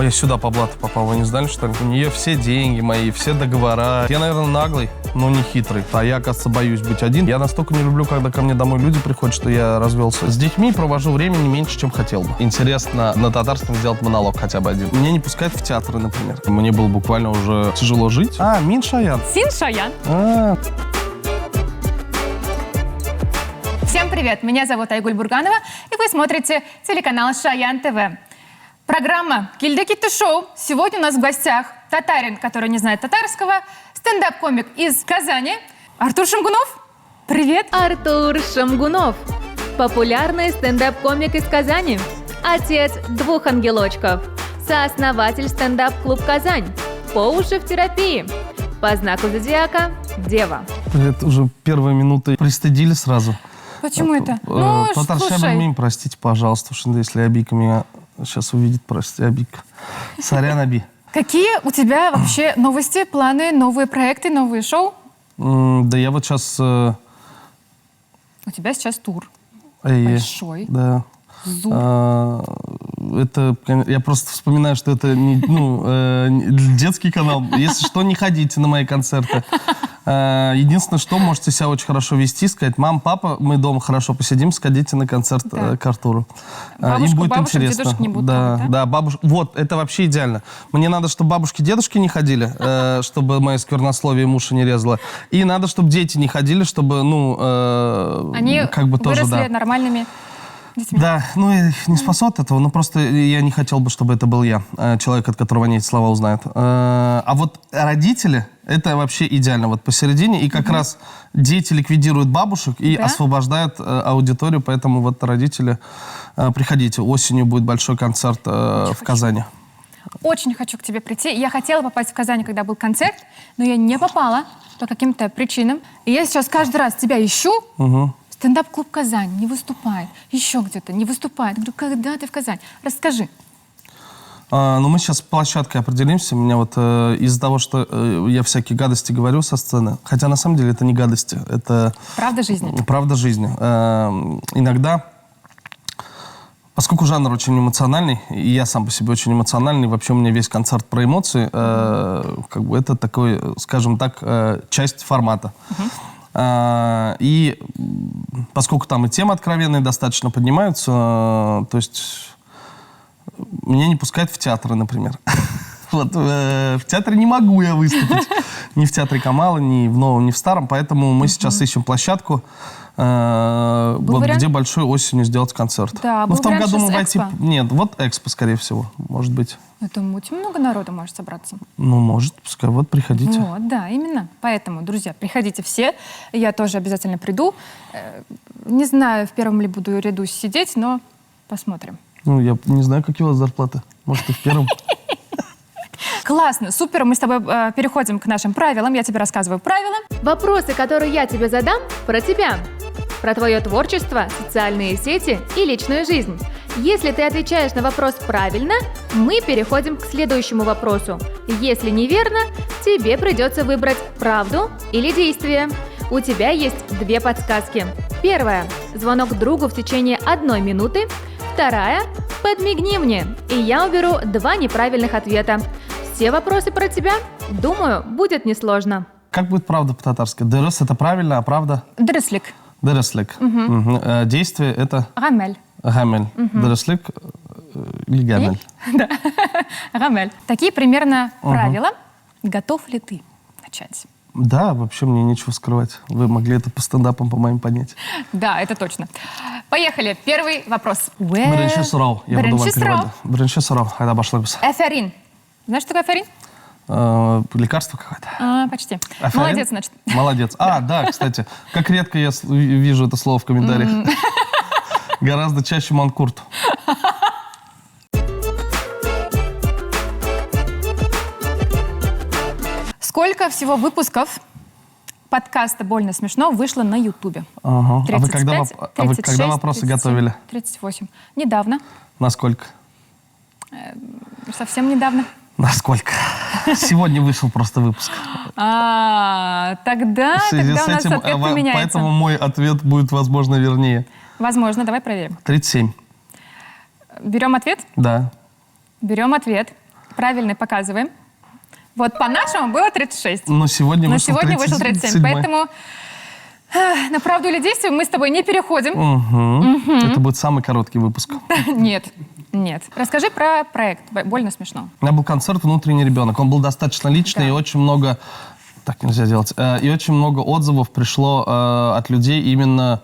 Я сюда по блату попал, вы не знали, что ли? У нее все деньги мои, все договора. Я, наверное, наглый, но не хитрый. А я, оказывается, боюсь быть один. Я настолько не люблю, когда ко мне домой люди приходят, что я развелся. С детьми провожу время не меньше, чем хотел бы. Интересно на татарском сделать монолог хотя бы один. Меня не пускают в театры, например. Мне было буквально уже тяжело жить. Мин Шаян. Син Шаян. Всем привет, меня зовут Айгуль Бурганова, и вы смотрите телеканал Шаян ТВ. Программа «Кильдекитты шоу». Сегодня у нас в гостях татарин, который не знает татарского, стендап-комик из Казани Артур Шамгунов. Привет! Артур Шамгунов. Популярный стендап-комик из Казани. Отец 2 ангелочков. Сооснователь стендап-клуб «Казань». По уши в терапии. По знаку зодиака – Дева. Это уже первые минуты пристыдили сразу. Почему это? Слушай. Простите, пожалуйста, если Абика меня сейчас увидит, простите, Абика. Сорян, Аби. Какие у тебя вообще новости, планы, новые проекты, новые шоу? Да я вот сейчас... У тебя сейчас тур. Большой. Да. Это, я просто вспоминаю, что это детский канал. Если что, не ходите на мои концерты. Единственное, что можете себя очень хорошо вести, сказать: мам, папа, мы дома хорошо посидим, сходите на концерт к Артуру. Им будет интересно. Дедушек не будут. Да, бабушка. Вот, это вообще идеально. Мне надо, чтобы бабушки, дедушки не ходили, чтобы мое сквернословие мужа не резало. И надо, чтобы дети не ходили, чтобы, они как бы тоже, выросли нормальными детьми. Да, их не спасут этого, но просто я не хотел бы, чтобы это был я, человек, от которого они эти слова узнают. А вот родители, это вообще идеально, вот посередине, и как раз дети ликвидируют бабушек и освобождают аудиторию, поэтому вот родители, приходите, осенью будет большой концерт в Казани. Очень хочу к тебе прийти. Я хотела попасть в Казань, когда был концерт, но я не попала по каким-то причинам. И я сейчас каждый раз тебя ищу. Стендап-клуб «Казань» не выступает. Еще где-то не выступает. Говорю, когда ты в Казань? Расскажи. Мы сейчас с площадкой определимся. У меня вот из-за того, что я всякие гадости говорю со сцены, хотя на самом деле это не гадости, это... Правда жизни. Правда жизни. Иногда, поскольку жанр очень эмоциональный, и я сам по себе очень эмоциональный, вообще у меня весь концерт про эмоции, как бы это такой, скажем так, часть формата. И поскольку там и темы откровенные достаточно поднимаются, то есть меня не пускают в театры, например. Вот в театре не могу я выступить. Ни в театре Камала, ни в новом, ни в старом. Поэтому мы сейчас ищем площадку, где большой осенью сделать концерт. Да, был в том году мы войти... Нет, вот Экспо, скорее всего, может быть. Это очень много народу может собраться. Может, пускай. Вот, приходите. Вот, да, именно. Поэтому, друзья, приходите все. Я тоже обязательно приду. Не знаю, в первом ли буду ряду сидеть, но посмотрим. Я не знаю, какие у вас зарплаты. Может, и в первом. Классно, супер. Мы с тобой переходим к нашим правилам. Я тебе рассказываю правила. Вопросы, которые я тебе задам, про тебя. Про твое творчество, социальные сети и личную жизнь. Если ты отвечаешь на вопрос правильно, мы переходим к следующему вопросу. Если неверно, тебе придется выбрать правду или действие. У тебя есть 2 подсказки. Первая – звонок другу в течение 1 минуты. Вторая – подмигни мне, и я уберу 2 неправильных ответа. Все вопросы про тебя, думаю, будет несложно. Как будет правда по-татарски? Дырыс – это правильно, а правда? Дырыслик. Дырыслик. Действие – это? Гамель. Гамель. Дырыслик или гамель? Да, гамель. Такие примерно правила. Готов ли ты начать? Да, вообще мне нечего скрывать. Вы могли это по стендапам, по-моему, понять. Да, это точно. Поехали. Первый вопрос. Бірінші сұрау. Я буду вам переводить. Бірінші сұрау. Айда башлаймыз. Эферин. Знаешь, что такое эферин? Лекарство какое-то. Почти. Эферин? Молодец, значит. Молодец. Да, кстати. Как редко я вижу это слово в комментариях. Гораздо чаще манкурт. Сколько всего выпусков подкаста «Больно смешно» вышло на Ютубе? 35, а вы когда вопросы 37, готовили? 38. Недавно. Насколько? Совсем недавно. Насколько? Сегодня вышел просто выпуск. Тогда у нас ответ поменяется. Поэтому мой ответ будет, возможно, вернее. Возможно, давай проверим. 37. Берем ответ? Да. Берем ответ. правильный показываем. Вот по-нашему было 36. Но сегодня вышел вышел 37. Поэтому на правду или действие мы с тобой не переходим. Это будет самый короткий выпуск. Нет. Расскажи про проект. Больно смешно. У меня был концерт «Внутренний ребенок». Он был достаточно личный, Да. и очень много... Так нельзя делать. И очень много отзывов пришло от людей именно,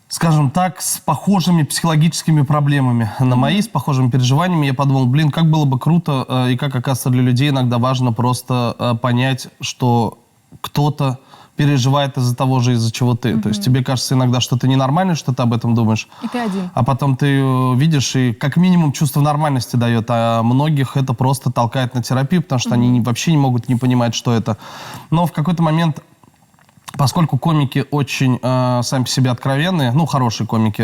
скажем так, с похожими психологическими проблемами на мои, с похожими переживаниями. Я подумал, как было бы круто, и как, оказывается, для людей иногда важно просто понять, что кто-то переживает из-за того же, из-за чего ты. То есть тебе кажется иногда, что ты ненормальный, что ты об этом думаешь. И ты один. А потом ты видишь, и как минимум чувство нормальности дает, а многих это просто толкает на терапию, потому что они вообще не могут не понимать, что это. Но в какой-то момент, поскольку комики очень сами по себе откровенные, ну, хорошие комики,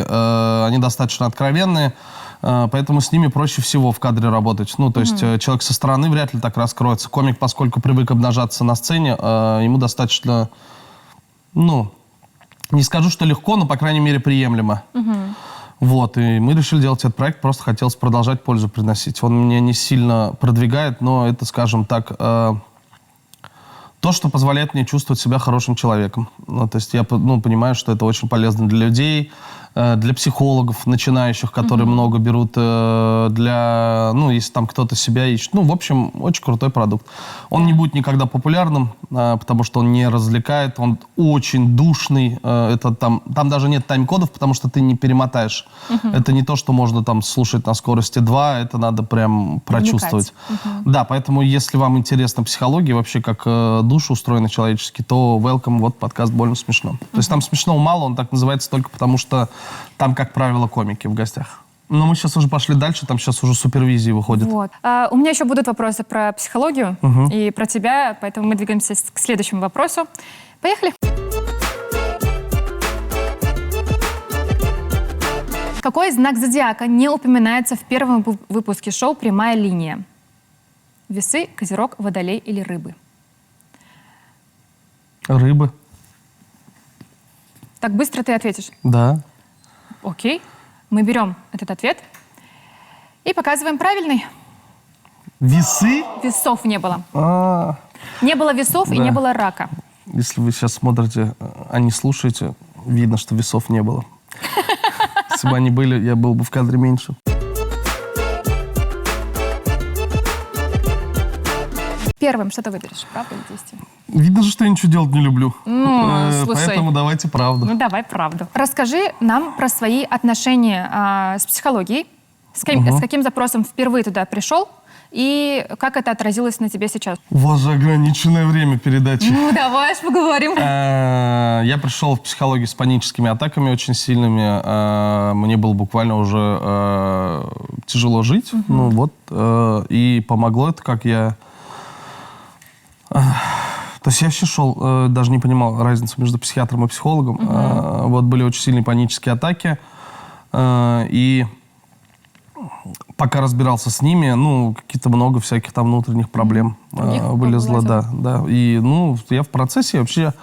они достаточно откровенные, поэтому с ними проще всего в кадре работать. Ну, то есть человек со стороны вряд ли так раскроется. Комик, поскольку привык обнажаться на сцене, ему достаточно, ну, не скажу, что легко, но, по крайней мере, приемлемо. Вот, и мы решили делать этот проект, просто хотелось продолжать пользу приносить. Он меня не сильно продвигает, но это, скажем так, то, что позволяет мне чувствовать себя хорошим человеком. Ну, то есть я понимаю, что это очень полезно для людей, для психологов начинающих, которые много берут, для, ну, если там кто-то себя ищет. Ну, в общем, очень крутой продукт. Он не будет никогда популярным, потому что он не развлекает, он очень душный. Это там даже нет тайм-кодов, потому что ты не перемотаешь. Это не то, что можно там слушать на скорости 2, это надо прям прочувствовать. Да, поэтому если вам интересна психология, вообще как душа устроена человечески, то welcome, вот подкаст «Больно смешно». То есть там смешного мало, он так называется только потому, что там, как правило, комики в гостях. Но мы сейчас уже пошли дальше, там сейчас уже супервизии выходит. Вот. У меня еще будут вопросы про психологию и про тебя, поэтому мы двигаемся к следующему вопросу. Поехали. Какой знак зодиака не упоминается в первом выпуске шоу «Прямая линия»? Весы, Козерог, Водолей или Рыбы? Рыбы. Так быстро ты ответишь? Да. Окей. Мы берем этот ответ и показываем правильный. Весы? Весов не было. А, Не было весов и Да. не было рака. если вы сейчас смотрите, а не слушаете, видно, что весов не было. Если бы они были, я был бы в кадре меньше. Первым что ты выберешь, правда или действие? Видно же, что я ничего делать не люблю. Ну, слушай. Поэтому давайте правду. Ну, давай правду. Расскажи нам про свои отношения с психологией. С каким запросом впервые туда пришел и как это отразилось на тебе сейчас? У вас же ограниченное время передачи. Ну, давай поговорим. Я пришел в психологию с паническими атаками очень сильными. Мне было буквально уже тяжело жить. Ну вот. И помогло это, как я... То есть я вообще шел, даже не понимал разницу между психиатром и психологом. Вот были очень сильные панические атаки. И пока разбирался с ними, ну, какие-то много всяких там внутренних проблем вылезло, да. И, ну, я в процессе вообще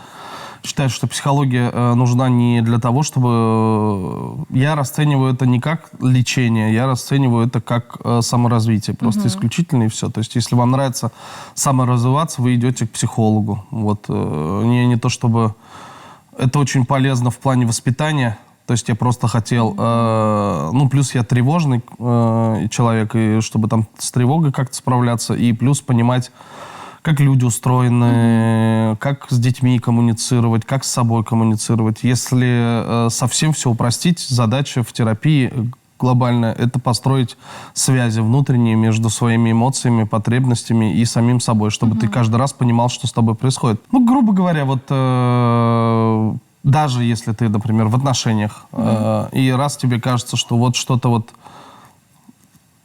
считаю, что психология нужна не для того, чтобы... Я расцениваю это не как лечение, я расцениваю это как саморазвитие. Просто исключительно и все. То есть если вам нравится саморазвиваться, вы идете к психологу. Вот. Не то чтобы... Это очень полезно в плане воспитания. То есть я просто хотел... ну, плюс я тревожный человек, и чтобы там с тревогой как-то справляться, и плюс понимать, как люди устроены, как с детьми коммуницировать, как с собой коммуницировать. Если совсем все упростить, задача в терапии глобальная — это построить связи внутренние между своими эмоциями, потребностями и самим собой, чтобы ты каждый раз понимал, что с тобой происходит. Ну, грубо говоря, вот даже если ты, например, в отношениях, и раз тебе кажется, что вот что-то вот,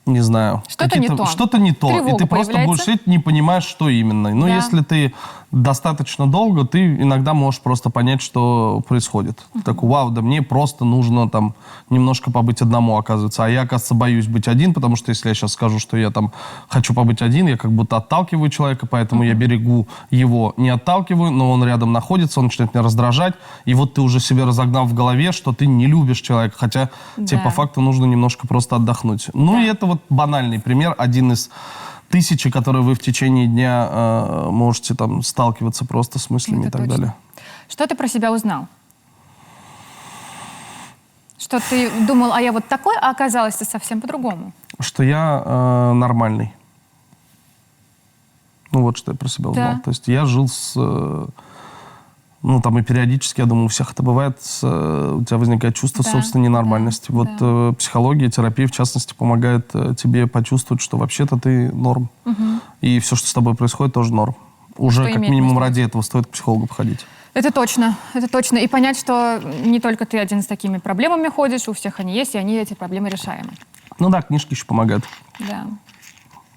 не знаю, Что-то не то. Что-то не то. Тревога И ты просто появляется. будешь жить, не понимаешь, что именно. Но Да. если ты достаточно долго, ты иногда можешь просто понять, что происходит. Так, вау, да мне просто нужно там немножко побыть одному, оказывается. А я, оказывается, боюсь быть один, потому что если я сейчас скажу, что я там хочу побыть один, я как будто отталкиваю человека, поэтому я берегу его, не отталкиваю, но он рядом находится, он начинает меня раздражать. И вот ты уже себе разогнал в голове, что ты не любишь человека, хотя тебе Да. по факту нужно немножко просто отдохнуть. Ну и это вот вот банальный пример, один из тысячи, которые вы в течение дня можете там сталкиваться просто с мыслями и так точно. далее. Что ты про себя узнал? Что ты думал, а я вот такой, а оказалось ты совсем по-другому? Что я нормальный. Ну вот что я про себя узнал. Да. То есть я жил с... ну там и периодически, я думаю, у всех это бывает, у тебя возникает чувство Да, собственной ненормальности. да, Вот да. психология, терапия, в частности, помогает тебе почувствовать, что вообще-то ты норм. И все, что с тобой происходит, тоже норм. Уже Что как имеет минимум место ради этого стоит к психологу походить. Это точно. И понять, что не только ты один с такими проблемами ходишь, у всех они есть, и они, эти проблемы, решаемы. Ну да, книжки еще помогают. Да.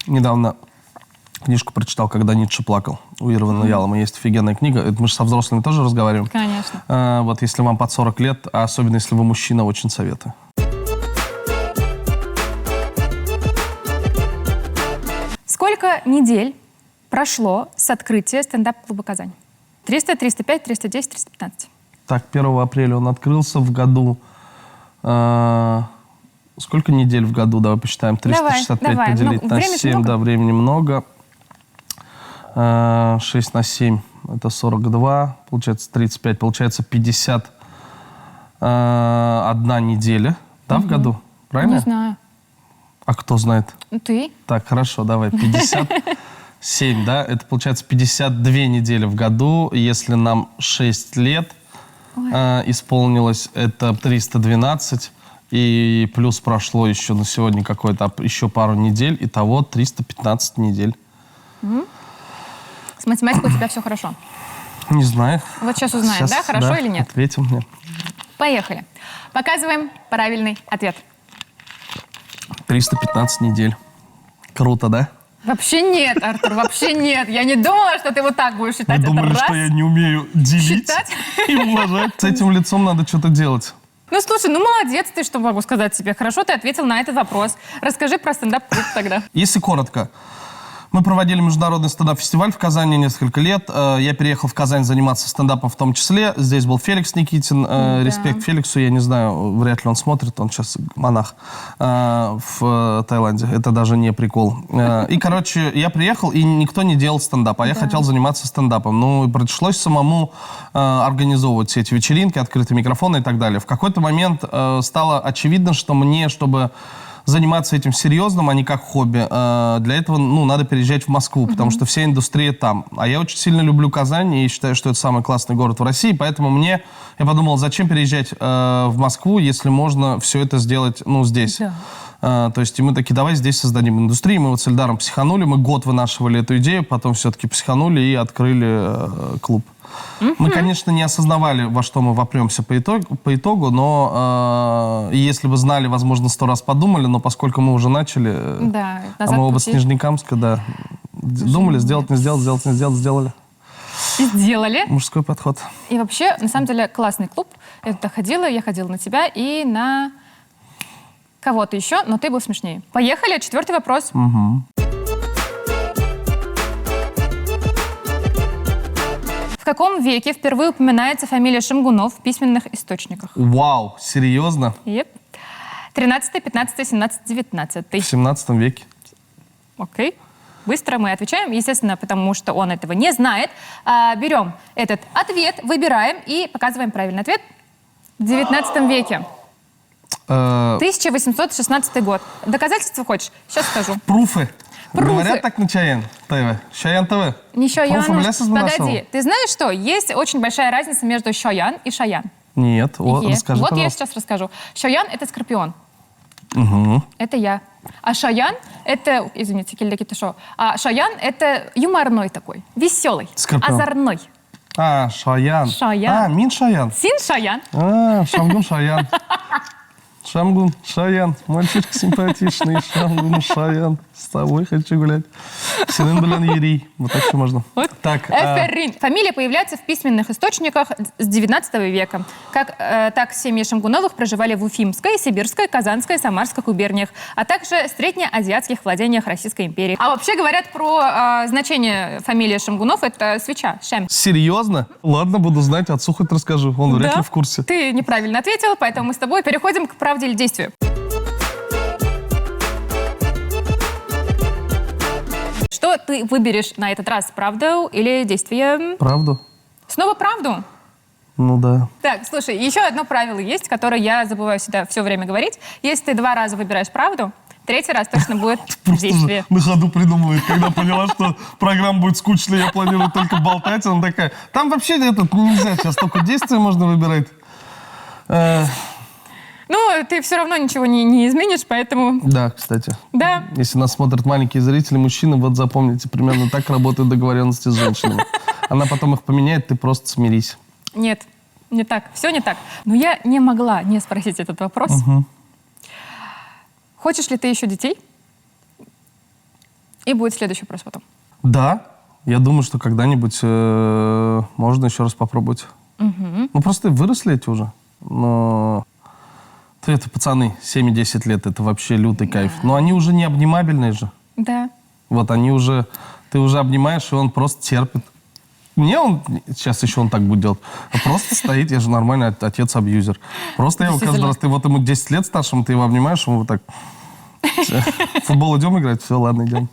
Недавно книжку прочитал, когда Ницше плакал. У Ирвина Ялома есть офигенная книга. Это мы же со взрослыми тоже разговариваем. Конечно. Вот если вам под 40 лет, а особенно если вы мужчина, очень советую. Сколько недель прошло с открытия стендап-клуба «Казань»? 300, 305, 310, 315. Так, 1 апреля он открылся в году. Сколько недель в году? Давай посчитаем. 365 давай. поделить Ну, на времени 7. много? Да, времени много. 6 на 7 это 42. Получается 35. Получается 51 неделя. Да, в году? Правильно? Не знаю. А кто знает? Ну, ты? Так, хорошо, давай. 57, да? Это получается 52 недели в году. Если нам 6 лет исполнилось, это 312. И плюс прошло еще на сегодня еще пару недель. Итого 315 недель. С математикой у тебя все хорошо. Не знаю. Вот сейчас узнаем, да, хорошо или нет? Ответим мне. Поехали. Показываем правильный ответ. 315 недель. Круто, да? Вообще нет, Артур, вообще нет. Я не думала, что ты вот так будешь считать. Вы думали, Это раз. что я не умею делить Считать? и умножать? С этим лицом надо что-то делать. Ну, слушай, ну молодец ты, что могу сказать тебе. Хорошо ты ответил на этот вопрос. Расскажи про стендап-клуб тогда. Если коротко. Мы проводили международный стендап-фестиваль в Казани несколько лет. Я переехал в Казань заниматься стендапом в том числе. Здесь был Феликс Никитин. Респект Феликсу. Я не знаю, вряд ли он смотрит. Он сейчас монах в Таиланде. Это даже не прикол. И, короче, я приехал, и никто не делал стендап. А я хотел заниматься стендапом. Ну, и пришлось самому организовывать все эти вечеринки, открытые микрофоны и так далее. В какой-то момент стало очевидно, что мне, чтобы заниматься этим серьезным, а не как хобби. Для этого, надо переезжать в Москву, потому что вся индустрия там. А я очень сильно люблю Казань и считаю, что это самый классный город в России, поэтому я подумал, зачем переезжать в Москву, если можно все это сделать, здесь. Да. То есть и мы такие, давай здесь создадим индустрию. Мы вот с Эльдаром психанули, мы год вынашивали эту идею, потом все-таки психанули и открыли клуб. Мы, конечно, не осознавали, во что мы вопремся по итогу, но если бы знали, возможно, 100 раз подумали, но поскольку мы уже начали, Да, а мы оба с пути. Нижнекамска, думали, сделать, не сделать, сделали. И сделали. Мужской подход. И вообще, на самом деле, классный клуб. Я туда ходила, я ходила на тебя и на кого-то еще, но ты был смешнее. Поехали, 4-й вопрос. В каком веке впервые упоминается фамилия Шамгунов в письменных источниках? Вау, серьезно? Yep. 13, 15, 17, 19. В 17 веке. Окей. Быстро мы отвечаем, естественно, потому что он этого не знает. Берем этот ответ, выбираем и показываем правильный ответ. В 19 веке. 1816 год. Доказательства хочешь? Сейчас скажу. Пруфы. Пруфы. Говорят так на Чаян ТВ. Чаян ТВ. Не Шоян. Пруфы блясыз Погоди. Ты знаешь что? Есть очень большая разница между Шоян и Шаян. Нет, расскажи, Вот я пожалуйста. сейчас расскажу. Шоян — это скорпион. Угу. Это я. А Шоян — это, извините, кильдаки ты шо. А Шоян — это юморной такой, веселый, Скорпион. озорной. Шаян. Шаян. Мин Шаян. Син Шоян. Шамгун Шаян. Шамгун Шаян. Мальчишка симпатичный. Шамгун Шаян. С тобой хочу гулять. Синын Белян Ерий. Вот так все можно. Вот. Так. Эферин. Фамилия появляется в письменных источниках с 19 века. Так семьи Шамгуновых проживали в Уфимской, Сибирской, Казанской, Самарской губерниях, а также среднеазиатских владениях Российской империи. А вообще говорят про значение фамилии Шамгунов — это свеча, шем. Серьезно? Ладно, буду знать, отцу хоть расскажу. Он вряд ли в курсе. Ты неправильно ответил, поэтому мы с тобой переходим к правде или действию. ты выберешь на этот раз, правду или действие? Правду? Снова правду? Ну да. Так, слушай, еще одно правило есть, которое я забываю всегда все время говорить. Если ты 2 раза выбираешь правду, 3-й раз точно будет действие. На ходу придумывает, когда поняла, что программа будет скучной, я планирую только болтать, она такая, там вообще нельзя, сейчас только действия можно выбирать. Ну, ты все равно ничего не изменишь, поэтому... Да, кстати. Да. Если нас смотрят маленькие зрители, мужчины, вот запомните, примерно так работают договоренности с женщинами. Она потом их поменяет, ты просто смирись. Нет, не так. Все не так. Но я не могла не спросить этот вопрос. Хочешь ли ты еще детей? И будет следующий вопрос потом. Да, я думаю, что когда-нибудь можно еще раз попробовать. Ну, просто выросли эти уже. Но это пацаны, 7-10 лет, это вообще лютый кайф. Но они уже не обнимабельные же. Да. Вот они уже, ты уже обнимаешь, и он просто терпит. Мне он, сейчас еще он так будет делать, просто стоит, я же нормальный отец-абьюзер. Просто я его каждый раз, ты вот ему 10 лет старшим, ты его обнимаешь, он вот так, в футбол идем играть, все, ладно, идем.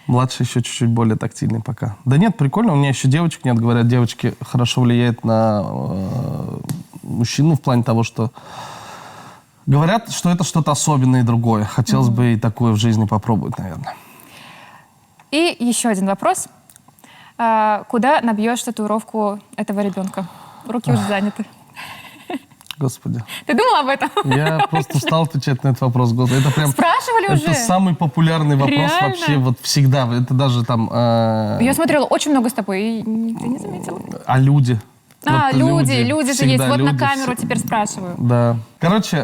Младший еще чуть-чуть более тактильный пока. Да нет, прикольно, у меня еще девочек нет, говорят, девочки хорошо влияют на мужчину в плане того, что говорят, что это что-то особенное и другое. Хотелось бы и такое в жизни попробовать, наверное. И еще один вопрос. Куда набьешь татуировку этого ребенка? Руки уже заняты. Господи. Ты думал об этом? Я просто устал отвечать на этот вопрос. Господи. Это прям... Спрашивали уже? Это самый популярный вопрос Реально? вообще вот всегда. Это даже там... Я смотрела очень много с тобой, и ты не заметила. А люди? А, Вот люди же всегда есть. Вот на люди, камеру теперь спрашиваю. Да. Короче,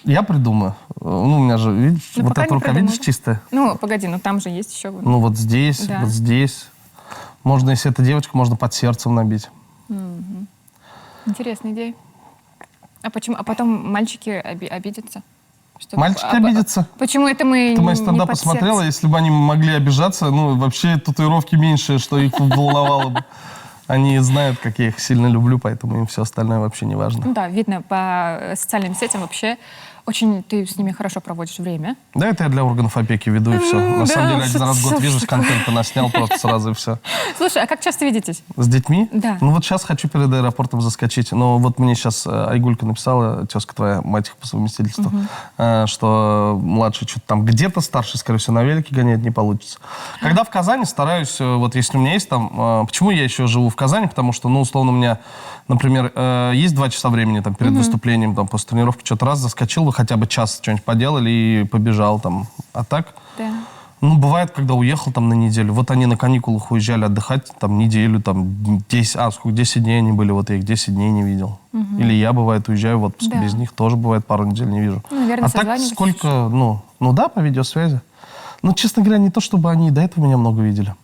я придумаю. Ну, у меня же, видишь, Ну, вот пока эта не рука, придумала. видишь, чистая? Ну, погоди, ну там же есть еще... Ну, вот здесь, Да. вот здесь. Можно, если это девочка, можно под сердцем набить. Интересная идея. А почему? А потом мальчики обидятся? Что- Мальчики обидятся? Почему это мы Ты мои не стендапы под смотрела? сердце? Если бы они могли обижаться, ну, вообще татуировки меньше, что их волновало бы. Они знают, как я их сильно люблю, поэтому им все остальное вообще не важно. Ну да, видно по социальным сетям вообще. Очень ты с ними хорошо проводишь время. Да, это я для органов опеки веду, и все. На Да, самом деле, один раз в год что ж вижусь, такое? контента наснял просто сразу, и все. Слушай, а как часто видитесь? С детьми? Да. Ну вот сейчас хочу перед аэропортом заскочить. Но вот мне сейчас Айгулька написала, тезка твоя, мать их по совместительству, что младший что-то там где-то, старший, скорее всего, на велике гоняет, не получится. Когда в Казани стараюсь, вот если у меня есть там... Почему я еще живу в Казани? Потому что, ну, условно, у меня, например, есть 2 часа времени там перед выступлением, там после тренировки что-то раз заскочил, вы хотя бы час что-нибудь поделали и побежал там. А так... Да. Ну, бывает, когда уехал там на неделю. Вот они на каникулах уезжали отдыхать там неделю, там 10 дней они были, вот я их 10 дней не видел. Или я, бывает, уезжаю в отпуск, Да. без них тоже бывает пару недель не вижу. Ну, наверное, а так созваниваетесь. сколько, ну да, по видеосвязи. Ну, честно говоря, не то, чтобы они до этого меня много видели.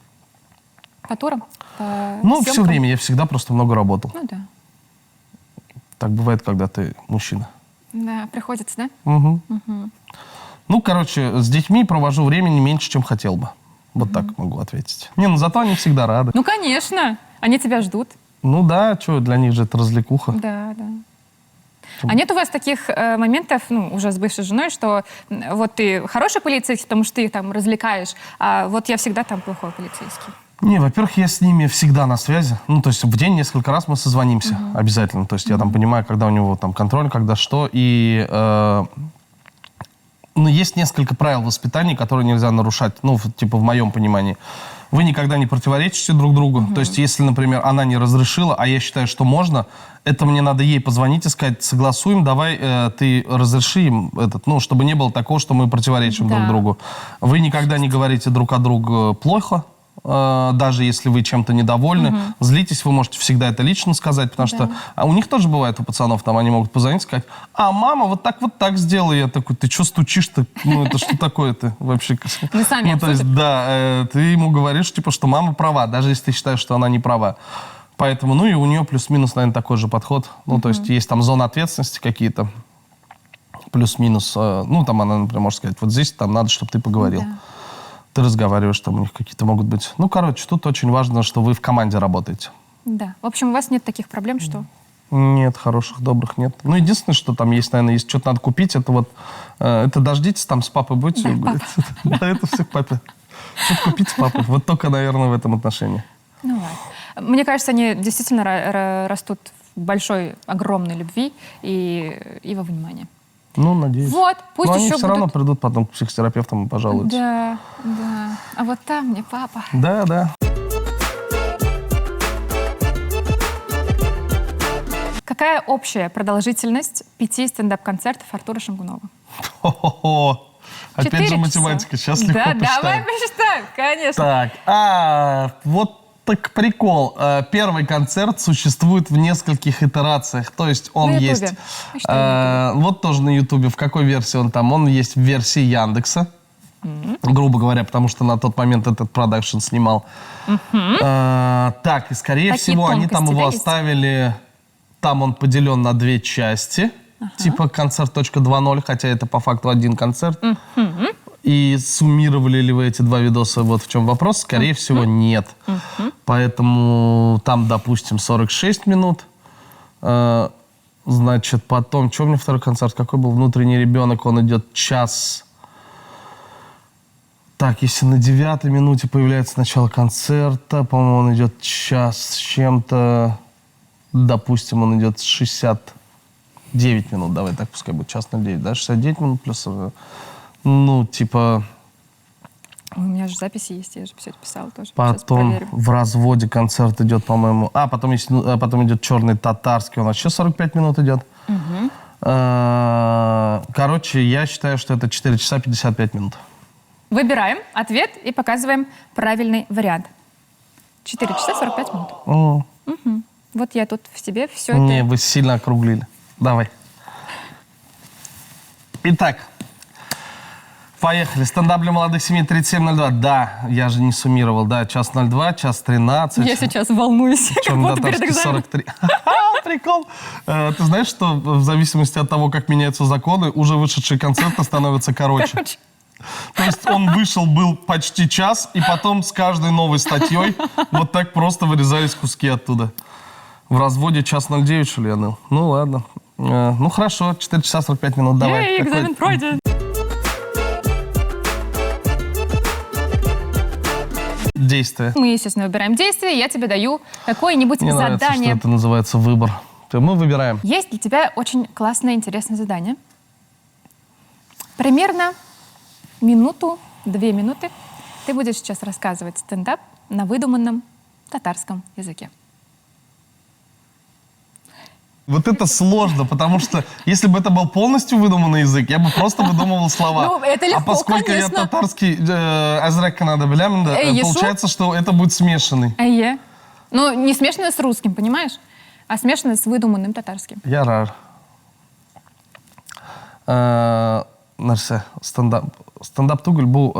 По турам? По Ну, все съемкам? время, я всегда просто много работал. Ну да. Так бывает, когда ты мужчина. Да, приходится, да? Угу. Ну, короче, с детьми провожу времени меньше, чем хотел бы. Вот так могу ответить. Не, ну зато они всегда рады. Ну, конечно. Они тебя ждут. Ну да, что, для них же это развлекуха. Да, да. А нет у вас таких моментов, ну, уже с бывшей женой, что вот ты хороший полицейский, потому что ты их там развлекаешь, а вот я всегда там плохой полицейский? Не, во-первых, я с ними всегда на связи. Ну, то есть в день несколько раз мы созвонимся обязательно. То есть я там понимаю, когда у него там контроль, когда что. И ну, есть несколько правил воспитания, которые нельзя нарушать. Ну, типа в моем понимании. Вы никогда не противоречите друг другу. То есть если, например, она не разрешила, а я считаю, что можно, это мне надо ей позвонить и сказать, согласуем, давай ты разреши им этот, ну, чтобы не было такого, что мы противоречим друг другу. Вы никогда не говорите друг о друге плохо, даже если вы чем-то недовольны. Злитесь, вы можете всегда это лично сказать, потому что у них тоже бывает, у пацанов, там они могут позвонить и сказать, а мама вот так сделала. Я такой, ты что стучишь-то? Ну, это что такое-то вообще? Вы сами ну, то есть, да, ты ему говоришь, типа, что мама права, даже если ты считаешь, что она не права. Поэтому, ну, и у нее плюс-минус, наверное, такой же подход. Ну, то есть, есть там зоны ответственности какие-то, плюс-минус. Ну, там она, например, может сказать, вот здесь там надо, чтобы ты поговорил. Да. Ты разговариваешь, там у них какие-то могут быть... Ну, короче, тут очень важно, что вы в команде работаете. Да. В общем, у вас нет таких проблем, что... Нет, хороших, добрых нет. Ну, единственное, что там есть, наверное, если что-то надо купить, это вот... это дождитесь, там с папой будете? Да, Да, это все к папе. Что-то купить с папой. Вот только, наверное, в этом отношении. Ну ладно. Мне кажется, они действительно растут в большой, огромной любви и во внимании. Ну, надеюсь. Вот, пусть Но они еще все равно придут потом к психотерапевтам и пожалуются. Да, да. А вот там мне папа. Да, да. Какая общая продолжительность 5 стендап-концертов Артура Шамгунова? Хо-хо-хо. Опять 4 же часа. математика. Сейчас легко Да, посчитаем. давай посчитаем, конечно. Так, вот так прикол. Первый концерт существует в нескольких итерациях. То есть он На Ютубе. есть... А что на вот тоже на Ютубе. В какой версии он там? Он есть в версии Яндекса. Грубо говоря, потому что на тот момент этот продакшн снимал. Так, и скорее Такие всего они там тонкости, его да, есть? оставили... Там он поделен на 2 части. Типа концерт .2.0, хотя это по факту один концерт. И суммировали ли вы эти 2 видоса? Вот в чем вопрос. Скорее всего, нет. Поэтому там, допустим, 46 минут. Значит, потом... Что у меня второй концерт? Какой был? «Внутренний ребенок». Он идет час. Так, если на 9-й минуте появляется начало концерта, по-моему, он идет час с чем-то. Допустим, он идет 69 минут. Давай так, пускай будет час на 9. Да? 69 минут плюс... Ну, типа... У меня же записи есть, я же все это писала тоже. Сейчас Потом проверим. в разводе концерт идет, по-моему... потом идет черный татарский, он вообще 45 минут идет. Короче, я считаю, что это 4 часа 55 минут. Выбираем ответ и показываем правильный вариант. 4 часа 45 минут. Вот я тут в себе все Не, это... вы сильно округлили. Давай. Итак, поехали. Стендап для молодых семей 37:02. Да, я же не суммировал. Да, час 02, час 13. Я сейчас волнуюсь, как Черный будто перед татарский экзаменом. 43. Прикол. Ты знаешь, что в зависимости от того, как меняются законы, уже вышедшие концерты становятся короче. Короче, То есть он вышел, был почти час, и потом с каждой новой статьей вот так просто вырезались куски оттуда. В разводе час 09, что ли, я ныл? Ну, ладно. Ну, хорошо, 4 часа 45 минут, давай. ей, экзамен пройден. Действие. Мы, естественно, выбираем действие, я тебе даю какое-нибудь Мне нравится, что задание. это называется выбор. Мы выбираем. Есть для тебя очень классное, интересное задание. Примерно 1-2 минуты ты будешь сейчас рассказывать стендап на выдуманном татарском языке. Вот это сложно, потому что если бы это был полностью выдуманный язык, я бы просто выдумывал слова. Ну, это легко, а поскольку я конечно. татарский азрак надо белям, получается, что это будет смешанный. Ну, не смешанное с русским, понимаешь? А смешанное с выдуманным татарским. Ярар. Нәрсе, стендап түгел, бұл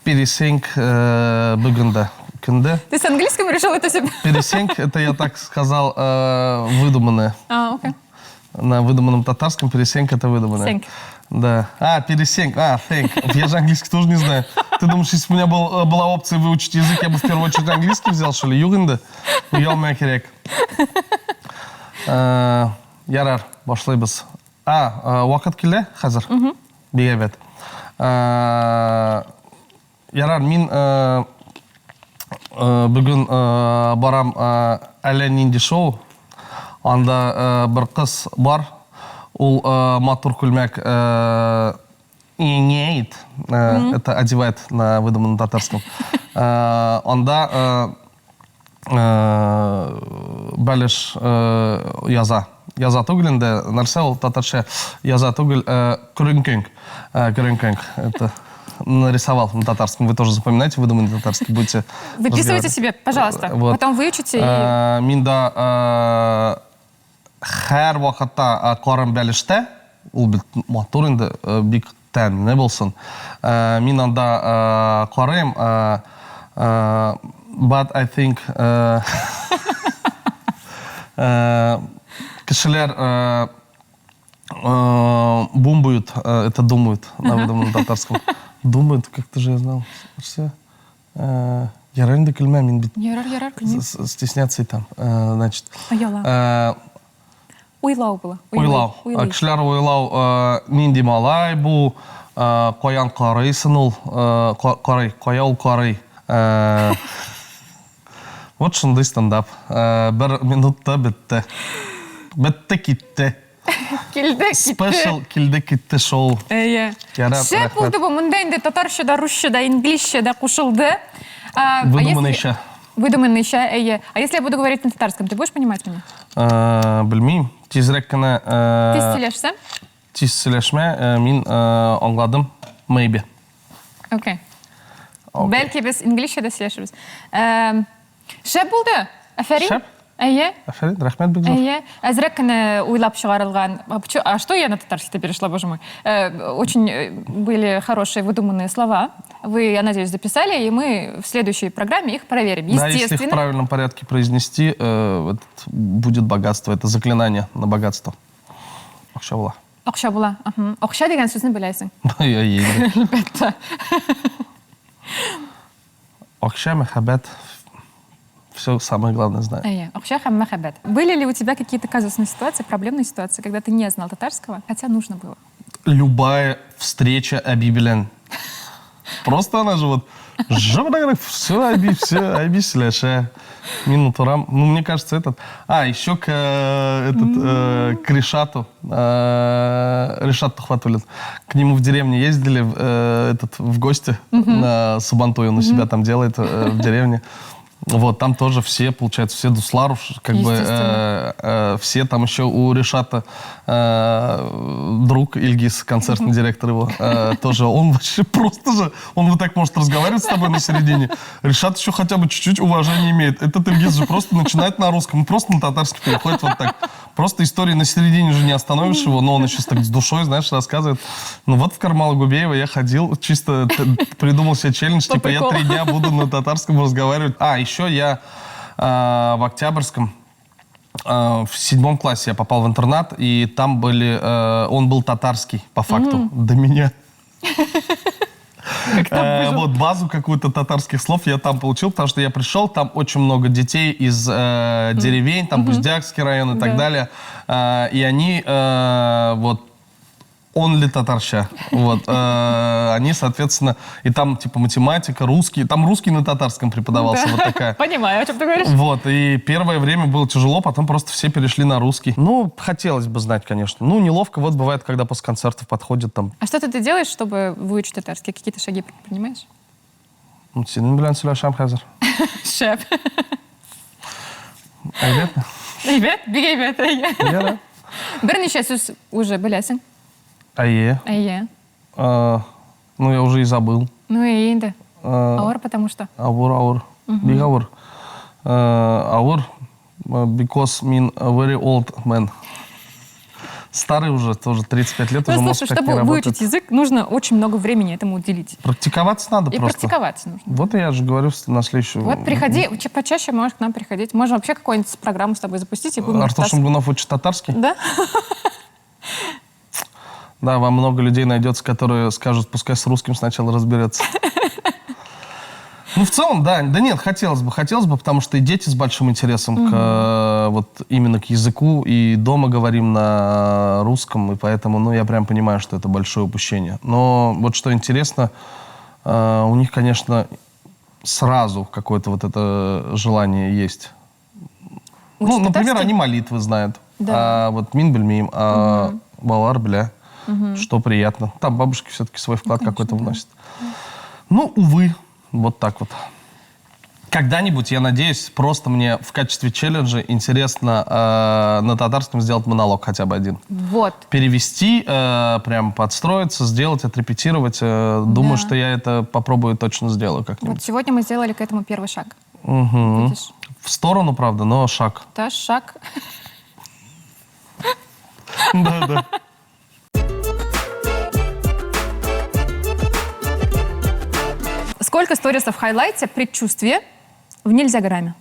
пересенк бүгінді. Күнді. Ты с английским решил это себе? Пересенк, это я так сказал, выдуманное. Окей. На выдуманном татарском пересенк это выдуманное. Сенк. Да. Пересенк. Thank. Я же английский тоже не знаю. Ты думаешь, если бы у меня была опция выучить язык, я бы в первую очередь английский взял, что ли? Югенды? Уял керек. Ярар, башлайбыз. Уақыт келді қазір? Бегебет. Ярар, мен бүгін барам әлі нинди шоу. Анда бір қыз бар. Ол матур күлмәк иңейт. Это одевает на выдуманном татарском. Анда бәліш яза. Яза түгіл енді, нәрсе ол татарша яза түгіл күрінкенг. Күрінкенг. Это нарисовал на татарском. Вы тоже запоминаете выдуманный татарский. Будете Выписывайте себе, пожалуйста. Вот. Потом выучите и... Минда һәр вакытта карым бәлештә, ул бит матур инде, бик тән, не булсын. Мин анда карыйм, but I think кешеләр бумбуют, это думают на выдуманном татарском. Думают, как-то же я знал. Все. Ярарында күлмә, мин бит Ярар, күлмеймін. стесняться итам. Значит, Аяла. Ойлау было. ойлау. Кешеләр ойлау, нинди малай бу, каян карыйсын ул, кая ул карый. Вот шундый стендап. 1 минутта бетте. Бетте китте. Келді, Спешл килде китте шоу. Ярар, Шәп рахмет. болды бұл, мұнда енді татаршада, русшада, инглишшада қушылды. Выдуманныйша. Выдуманныйша, А если я буду говорить на татарском, ты будешь понимать меня? Білмеймін. Тезірек кіні... Тез сөйлешсем? Тез сөйлешме, мен аңладым. Maybe. Окей. Бәлки біз инглишшада сөйлешіміз. Шәп болды, афәрин? Шәп? Аферин, рахмет бекзор. Әзірек кіні ойлап шығарылған. А что я на татарский-то перешла, боже мой? Очень были хорошие выдуманные слова. Вы, я надеюсь, записали, и мы в следующей программе их проверим. Да, если их в Естественно. правильном порядке произнести, будет богатство. Это заклинание на богатство. Ақша бола. Ақша була. Ақша деген сөзін білесің. Я ейді. Әлбәттә. Ақша, махаббат. Все самое главное знаю. Ақша һәм махаббат. Были ли у тебя какие-то казусные ситуации, проблемные ситуации, когда ты не знал татарского, хотя нужно было? Любая встреча объявлен. Просто она же вот... Все, объясняешь. Минуту. Ну, мне кажется, этот... еще к Решату. Решат Тухватулин. К нему в деревне ездили в гости на Сабантуй. Он у себя там делает в деревне. Вот, там тоже все, получается, все дуслару, как бы, все там еще у Решата друг Ильгиз, концертный директор его, тоже, он вообще просто же, он вот так может разговаривать с тобой на середине. Решат еще хотя бы чуть-чуть уважения имеет. Этот Ильгиз же просто начинает на русском, просто на татарский переходит вот так. Просто истории на середине же не остановишь его, но он еще так с душой, знаешь, рассказывает. Ну вот в Кармала-Губеева я ходил, чисто придумал себе челлендж, типа я 3 дня буду на татарском разговаривать. Еще я в Октябрьском, в 7 классе я попал в интернат, и там он был татарский, по факту, до меня. Вот базу какую-то татарских слов я там получил, потому что я пришел, там очень много детей из деревень, там Буздякский район и так далее, и они вот only татарща. Вот. Они, соответственно, и там типа математика, русский. Там русский на татарском преподавался. Вот такая. Понимаю, о чем ты говоришь. Вот. И первое время было тяжело, потом просто все перешли на русский. Ну, хотелось бы знать, конечно. Ну, неловко вот бывает, когда после концертов подходят там. А что ты делаешь, чтобы выучить татарский? Какие-то шаги предпринимаешь? Сенин белән сөйләшәм хәзер. Шәп. Әйбәтме? Әйбәт, бик әйбәт. Ярар. Берничә сүз уже беләсең. Әйе. Ну, я уже и забыл. Ну и инде. Ауыр, потому что? Ауыр. Бик ауыр. Ауыр, because mean a very old man. Старый уже, тоже 35 лет, уже мозг Слушай, так не чтобы работает. выучить язык, нужно очень много времени этому уделить. Практиковаться надо И просто. практиковаться нужно. Вот я же говорю на следующую... Вот приходи, почаще можешь к нам приходить. Можем вообще какую-нибудь программу с тобой запустить и будем Артур татарский. Шамгунов учит татарский? Да? Да, вам много людей найдется, которые скажут, пускай с русским сначала разберется. Ну, в целом, да. Да нет, хотелось бы, потому что и дети с большим интересом вот именно к языку, и дома говорим на русском, и поэтому, ну, я прям понимаю, что это большое упущение. Но вот что интересно, у них, конечно, сразу какое-то вот это желание есть. Ну, например, они молитвы знают. Да. А вот мин бельмим, а балар бля, что приятно. Там бабушки все-таки свой вклад какой-то вносят. Ну, увы. Вот так вот. Когда-нибудь, я надеюсь, просто мне в качестве челленджа интересно на татарском сделать монолог хотя бы один. Вот. Перевести, прям подстроиться, сделать, отрепетировать. Думаю, что я это попробую, точно сделаю как-нибудь. Вот сегодня мы сделали к этому первый шаг. Видишь? В сторону, правда, но шаг. Да, шаг. Да. Сколько сторисов в хайлайте предчувствие в нельзя грамме?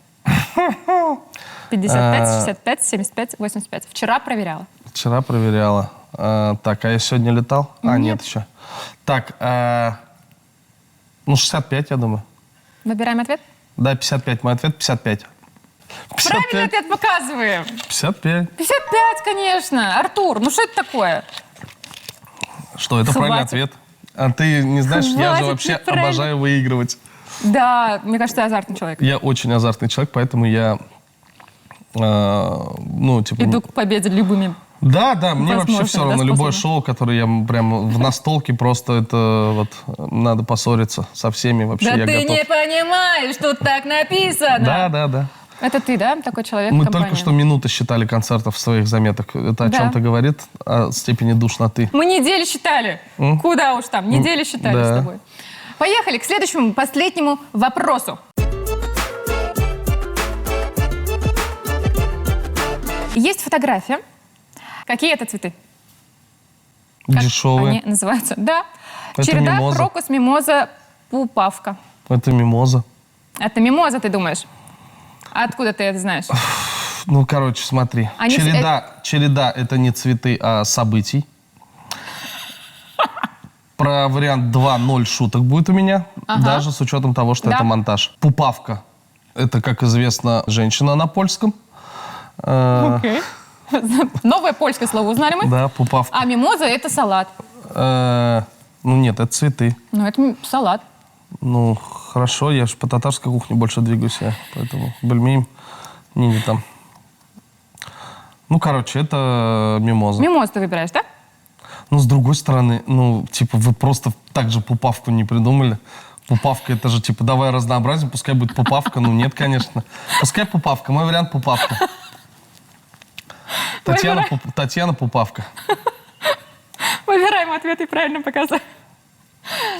55, 65, 75, 85. Вчера проверяла. Вчера проверяла. Так, а я сегодня летал? Нет еще. Так, ну 65, я думаю. Выбираем ответ? Да, 55. Мой ответ 55. Правильный ответ показываем. 55. 55, конечно. Артур, ну что это такое? Что, это правильный Хватит. ответ? А ты не знаешь, я же Хватит, вообще неправильно. обожаю выигрывать. Да, мне кажется, ты азартный человек. Я очень азартный человек, поэтому я, ну, типа... Иду к победе любыми. Да, мне вообще возможно, все равно. да, Любое способами. шоу, которое я прям в настолке, просто это вот надо поссориться со всеми вообще. Да я ты готов. не понимаешь, тут так написано. Да. Это ты, да, такой человек в Мы компании? только что минуты считали концертов в своих заметок. Это о Да. чем-то говорит, о степени душноты. Мы недели считали. Куда уж там, недели считали Да. с тобой. Поехали к следующему, последнему вопросу. Есть фотография. Какие это цветы? Как Дешевые. они называются? Да. Это Череда, мимоза. крокус, мимоза, пупавка. Это мимоза. Это мимоза, ты думаешь? Откуда ты это знаешь? Ну, короче, смотри. Они Череда — это не цветы, а событий. Про вариант 2 0 шуток будет у меня, даже с учетом того, что Да. это монтаж. Пупавка — это, как известно, женщина на польском. Окей. Новое польское слово узнали мы. Да, пупавка. А мимоза — это салат. Ну, нет, это цветы. Ну, это салат. Ну, хорошо, я же по татарской кухне больше двигаюсь, поэтому бельмеем не там. Ну, короче, это мимоза. Мимозу ты выбираешь, да? Ну, с другой стороны, ну, типа, вы просто так же пупавку не придумали. Пупавка — это же, типа, давай разнообразим, пускай будет пупавка. Ну, нет, конечно. Пускай пупавка. Мой вариант — пупавка. Татьяна Пупавка. Выбираем ответ и правильно показываем.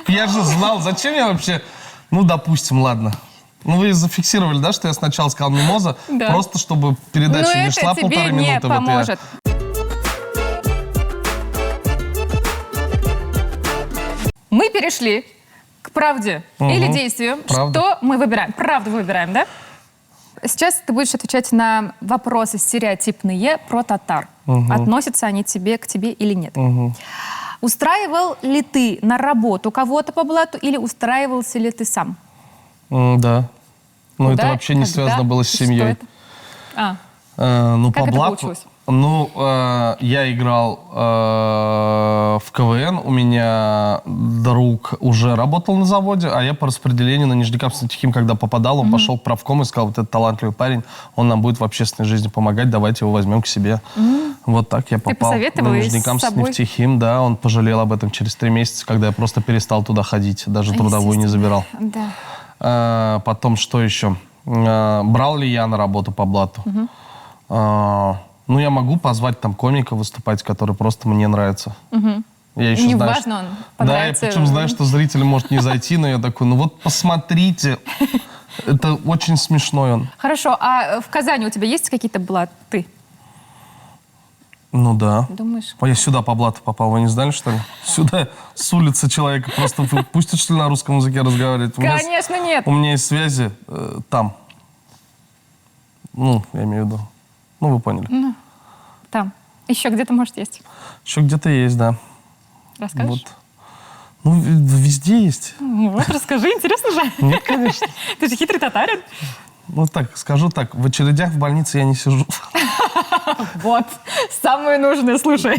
Я же знал, зачем я вообще... Ну, допустим, ладно. Ну, вы зафиксировали, да, что я сначала сказал мимоза, Да. просто чтобы передача Но не это шла тебе 1,5 не минуты. поможет. Мы перешли к правде или действию. Правда. Что мы выбираем? Правду выбираем, да? Сейчас ты будешь отвечать на вопросы стереотипные про татар. Относятся они к тебе или нет. Устраивал ли ты на работу кого-то по блату или устраивался ли ты сам? Да. Ну, это Куда, вообще не когда связано было с и что семьей. это? А, Ну, Как по это блату. получилось? Ну, я играл в КВН, у меня друг уже работал на заводе, а я по распределению на Нижнекамск-на-Тихим, когда попадал, он пошел к правкому и сказал: вот этот талантливый парень, он нам будет в общественной жизни помогать, давайте его возьмем к себе. Вот так я попал на посоветовал и с собой? Нижнекамск-на-Тихим, да, он пожалел об этом через 3 месяца, когда я просто перестал туда ходить, даже трудовую не забирал. да. Потом что еще? Брал ли я на работу по блату? Ну, я могу позвать там комика выступать, который просто мне нравится. Я еще Не знаю, важно, он Да, я понравится. причем знаю, что зритель может не зайти, но я такой, ну вот посмотрите. Это очень смешной он. Хорошо, а в Казани у тебя есть какие-то блаты? Ну да. Думаешь? А я сюда по блату попал, вы не знали, что ли? Сюда с улицы человека просто пустят, что ли, на русском языке разговаривать? Конечно, нет. У меня есть связи там. Ну, я имею в виду. Ну, вы поняли. Там. Еще где-то, может, есть. Еще где-то есть, да. Расскажешь? Вот. Ну, везде есть. Ну, вот расскажи, интересно же. Нет, конечно. Ты же хитрый татарин. Ну так, скажу так, в очередях в больнице я не сижу. Вот, самое нужное, слушай.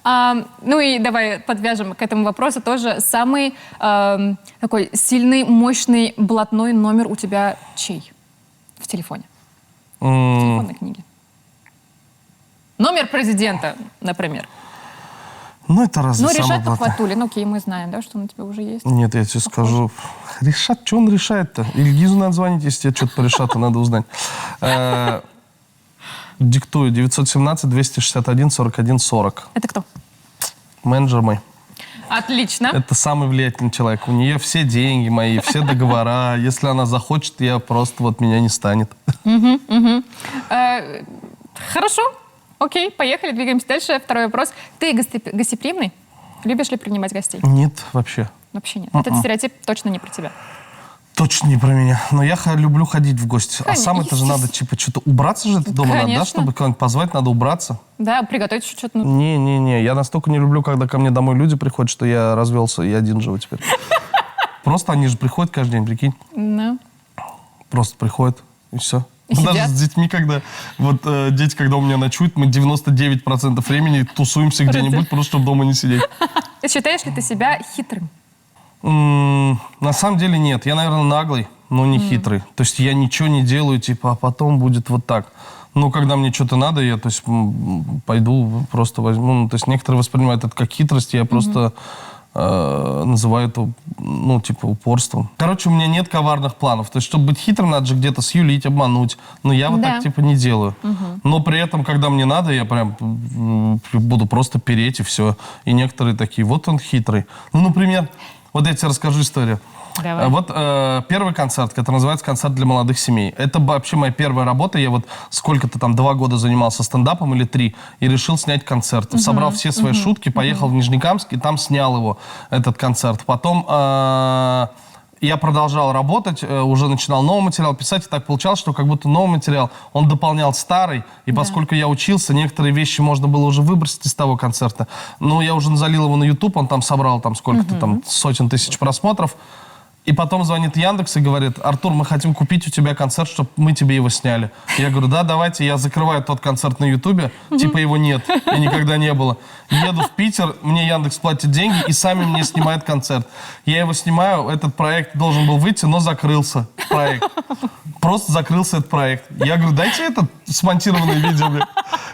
Да. Ну и давай подвяжем к этому вопросу тоже. Самый такой сильный, мощный блатной номер у тебя чей? В телефоне? В телефонной книге. Номер президента, например. Ну, это разве Ну, самое Ришат главное? Тухватуллин, окей, мы знаем, да, что он у тебя уже есть. Нет, я тебе скажу. Решат, что он решает-то? Ильгизу надо звонить, если тебе что-то по Решату надо узнать. Диктую. 917-261-41-40. Это кто? Менеджер мой. Отлично. Это самый влиятельный человек. У нее все деньги мои, все договора. Если она захочет, я просто вот меня не станет. Хорошо. Окей, поехали, двигаемся дальше. Второй вопрос. Ты гостеприимный? Любишь ли принимать гостей? Нет, вообще. Вообще нет. Этот стереотип точно не про тебя. Точно не про меня. Но я люблю ходить в гости. А сам это же надо, типа, что-то убраться же это дома надо, да? Конечно. Чтобы кого-нибудь позвать, надо убраться. Да, приготовить что-то. Ну, Не-не-не, я настолько не люблю, когда ко мне домой люди приходят, что я развелся и один живу теперь. Просто они же приходят каждый день, прикинь. Ну. Просто приходят, и все. И Даже сидят? с детьми, когда... Вот дети, когда у меня ночуют, мы 99% времени тусуемся где-нибудь, просто чтобы дома не сидеть. Считаешь ли ты себя хитрым? На самом деле нет. Я, наверное, наглый, но не хитрый. То есть я ничего не делаю, типа, а потом будет вот так. Ну, когда мне что-то надо, я, то есть, пойду, просто возьму. Ну, то есть некоторые воспринимают это как хитрость, я просто называю это, ну, типа, упорством. Короче, у меня нет коварных планов. То есть, чтобы быть хитрым, надо же где-то сюлить, обмануть. Но я вот Да. так, типа, не делаю. Но при этом, когда мне надо, я прям буду просто переть, и все. И некоторые такие, вот он хитрый. Ну, например, вот я тебе расскажу историю. Давай. Вот первый концерт, который называется «Концерт для молодых семей». Это вообще моя первая работа. Я вот сколько-то там 2 года занимался стендапом или 3 и решил снять концерт. Собрал все свои шутки, поехал в Нижнекамск и там снял его, этот концерт. Потом я продолжал работать, уже начинал новый материал писать, и так получалось, что как будто новый материал, он дополнял старый, и поскольку я учился, некоторые вещи можно было уже выбросить из того концерта. Но я уже залил его на YouTube, он там собрал там сколько-то там сотен тысяч просмотров. И потом звонит Яндекс и говорит: Артур, мы хотим купить у тебя концерт, чтобы мы тебе его сняли. Я говорю: да, давайте. Я закрываю тот концерт на Ютубе, типа его нет, и никогда не было. Еду в Питер, мне Яндекс платит деньги и сами мне снимают концерт. Я его снимаю, этот проект должен был выйти, но закрылся проект. Просто закрылся этот проект. Я говорю: дайте это смонтированное видео.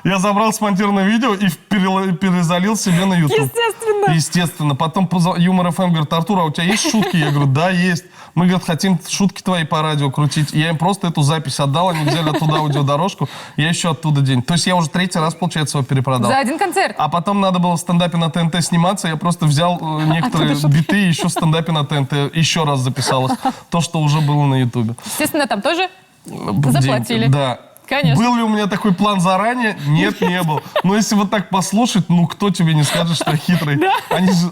Я забрал смонтированное видео и перезалил себе на YouTube. Естественно. Естественно. Потом Юмор ФМ говорит: Артур, а у тебя есть шутки? Я говорю: да, есть. Мы, говорит, хотим шутки твои по радио крутить. Я им просто эту запись отдал, они взяли оттуда аудиодорожку, я еще оттуда денег. То есть я уже 3-й раз, получается, его перепродал. За один концерт. А потом надо было в стендапе на ТНТ сниматься, я просто взял некоторые биты и еще в стендапе на ТНТ еще раз записалось. То, что уже было на Ютубе. Естественно, там тоже заплатили. Да. Конечно. Был ли у меня такой план заранее? Нет, не был. Но если вот так послушать, ну кто тебе не скажет, что я хитрый?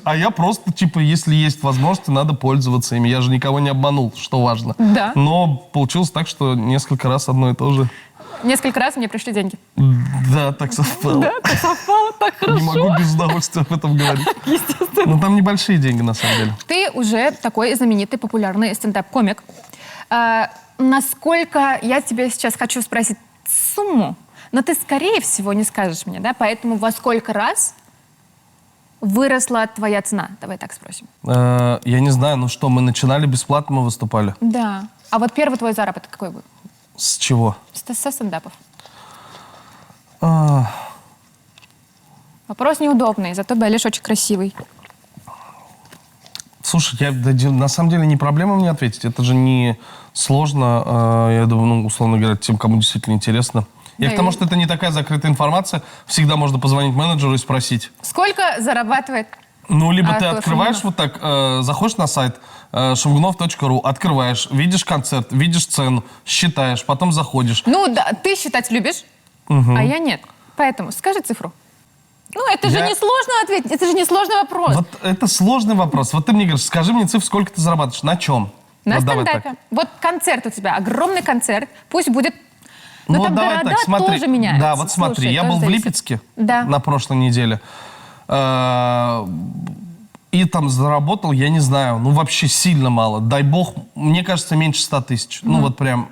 А я просто, типа, если есть возможности, надо пользоваться ими. Я же никого не обманул, что важно. Да. Но получилось так, что несколько раз одно и то же. Несколько раз мне пришли деньги. Да, так совпало. Да, так совпало, так хорошо. Не могу без удовольствия об этом говорить. Естественно. Но там небольшие деньги, на самом деле. Ты уже такой знаменитый, популярный стендап-комик. Насколько, я тебя сейчас хочу спросить сумму, но ты, скорее всего, не скажешь мне, да? Поэтому во сколько раз выросла твоя цена? Давай так спросим. Я не знаю, ну что, мы начинали бесплатно, мы выступали. Да. А вот первый твой заработок какой был? С чего? Со стендапов. Вопрос неудобный, зато Байлиш очень красивый. Слушай, на самом деле не проблема мне ответить. Это же не сложно. Я думаю, ну, условно говоря, тем, кому действительно интересно. Я к тому, что это не такая закрытая информация. Всегда можно позвонить менеджеру и спросить. Сколько зарабатывает? Ну, либо ты Артур открываешь Шамгунов? вот так, заходишь на сайт shamgunov.ru, открываешь, видишь концерт, видишь цену, считаешь, потом заходишь. Ну, да, ты считать любишь, а я нет. Поэтому скажи цифру. Ну, это же не сложно ответить, это же не сложный вопрос. Вот это сложный вопрос. Вот ты мне говоришь, скажи мне цифру, сколько ты зарабатываешь, на чем? На Вот давай стендапе. так. Вот концерт у тебя, огромный концерт, пусть будет... Ну, Ну, там давай города так, смотри. тоже меняются. Да, вот смотри, Слушай, я тоже был в зависит. Липецке Да. на прошлой неделе. И там заработал, я не знаю, ну вообще сильно мало. Дай бог, мне кажется, меньше 100 тысяч. Ну вот прям,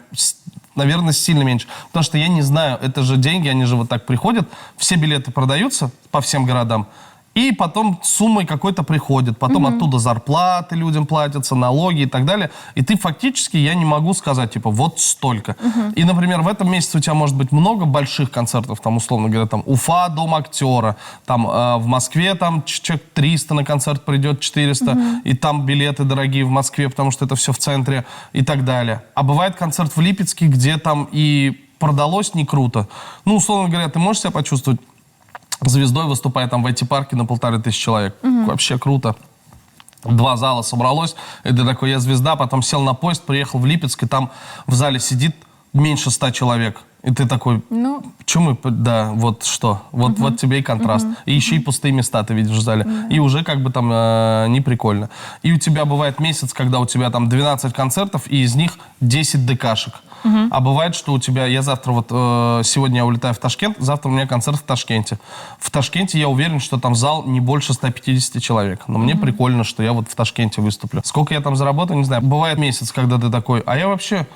наверное, сильно меньше. Потому что я не знаю, это же деньги, они же вот так приходят. Все билеты продаются по всем городам. И потом суммой какой-то приходит. Потом оттуда зарплаты людям платятся, налоги и так далее. И ты фактически, я не могу сказать, типа, вот столько. И, например, в этом месяце у тебя может быть много больших концертов. Там, условно говоря, там Уфа, Дом актера. Там в Москве там человек 300 на концерт придет, 400. И там билеты дорогие в Москве, потому что это все в центре и так далее. А бывает концерт в Липецке, где там и продалось не круто. Ну, условно говоря, ты можешь себя почувствовать звездой, выступая там в IT-парке на 1500 человек. Вообще круто. 2 зала собралось. И ты такой: я звезда. Потом сел на поезд, приехал в Липецк, и там в зале сидит меньше 100 человек. И ты такой, Ну, почему мы, да, вот что, вот тебе и контраст. И еще и пустые места ты видишь в зале. И уже как бы там не прикольно. И у тебя бывает месяц, когда у тебя там 12 концертов, и из них 10 ДКшек. А бывает, что у тебя, я завтра вот, сегодня я улетаю в Ташкент, завтра у меня концерт в Ташкенте. В Ташкенте я уверен, что там зал не больше 150 человек. Но мне прикольно, что я вот в Ташкенте выступлю. Сколько я там заработаю, не знаю. Бывает месяц, когда ты такой, а я вообще,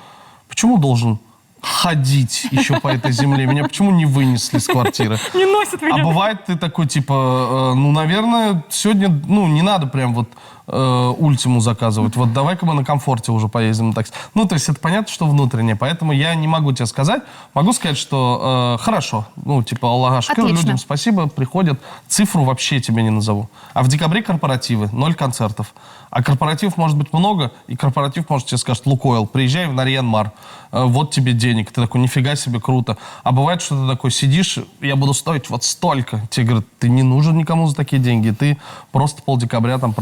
почему должен ходить еще по этой земле? Меня почему не вынесли с квартиры? не носит А бывает ты такой, типа, ну, наверное, сегодня, ну, не надо прям вот ультиму заказывать. Вот давай-ка мы на комфорте уже поездим на такси. Ну, то есть это понятно, что внутреннее. Поэтому я не могу тебе сказать. Могу сказать, что хорошо. Ну, типа, Аллаха шукр, Отлично. людям спасибо, приходят. Цифру вообще тебе не назову. А в декабре корпоративы, 0 концертов. А корпоративов может быть много, и корпоратив может тебе скажет, Лукойл, приезжай в Нарьян-Мар, вот тебе денег. Ты такой, нифига себе, круто. А бывает, что ты такой сидишь, я буду стоить вот столько. Тебе говорят, ты не нужен никому за такие деньги. Ты просто полдекабря там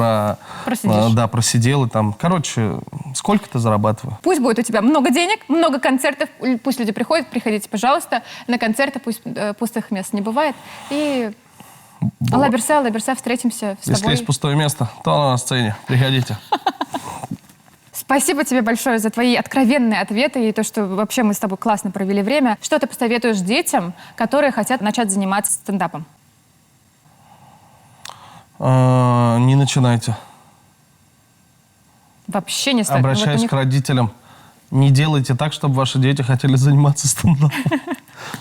Просидишь. да, просидел и там. Короче, сколько ты зарабатываешь? Пусть будет у тебя много денег, много концертов, пусть люди приходят, приходите, пожалуйста, на концерты, пусть пустых мест не бывает. И Алла Берса, встретимся с Если тобой. есть пустое место, то оно на сцене. Приходите. Спасибо тебе большое за твои откровенные ответы и то, что вообще мы с тобой классно провели время. Что ты посоветуешь детям, которые хотят начать заниматься стендапом? Не начинайте. Вообще не стоит. Обращаюсь к родителям. Не делайте так, чтобы ваши дети хотели заниматься стендапом.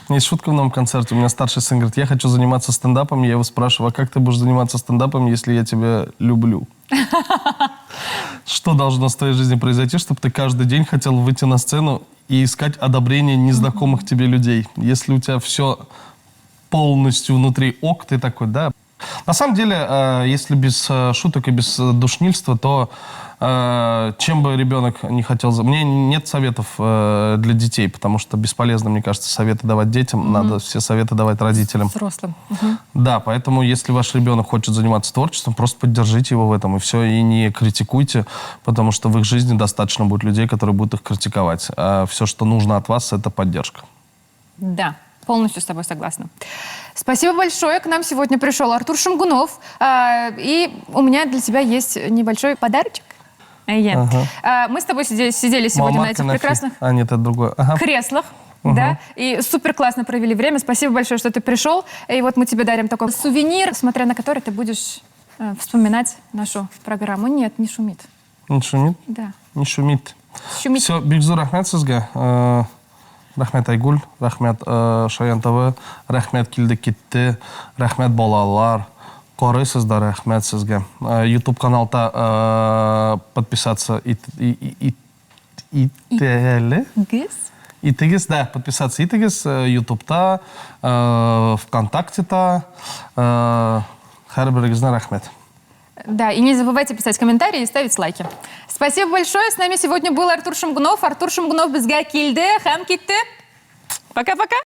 У меня есть шутка в новом концерте. У меня старший сын говорит, я хочу заниматься стендапом. Я его спрашиваю, а как ты будешь заниматься стендапом, если я тебя люблю? Что должно в твоей жизни произойти, чтобы ты каждый день хотел выйти на сцену и искать одобрение незнакомых тебе людей? Если у тебя все полностью внутри ок, ты такой, да. На самом деле, если без шуток и без душнильства, то чем бы ребенок не хотел... Мне нет советов для детей, потому что бесполезно, мне кажется, советы давать детям. Надо все советы давать родителям. Взрослым. Да, поэтому если ваш ребенок хочет заниматься творчеством, просто поддержите его в этом, и все, и не критикуйте, потому что в их жизни достаточно будет людей, которые будут их критиковать. А все, что нужно от вас, это поддержка. Да, полностью с тобой согласна. Спасибо большое. К нам сегодня пришел Артур Шамгунов. И у меня для тебя есть небольшой подарочек. Мы с тобой сидели сегодня на этих прекрасных А, нет, это другое. Ага. креслах. Да, и супер классно провели время. Спасибо большое, что ты пришел. И вот мы тебе дарим такой сувенир, смотря на который ты будешь вспоминать нашу программу. Нет, не шумит. Не шумит? Да. Не шумит. Шумит. Все, бигзу рахмет сізге. Рахмет Айгуль, рахмет Шаян ТВ, рахмет келді кетті, рахмет балалар. Қарайсыздар, рахмет сізге. YouTube каналда подписаться итәлі. Итігіз, да, подписаться итігіз. YouTube'та, ВКонтакте-та. Әрбіріңізге рахмет. Да, и не забывайте писать комментарии и ставить лайки. Спасибо большое. С нами сегодня был Артур Шамгунов. Артур Шамгунов бізге келді, хам кетті. Пока-пока.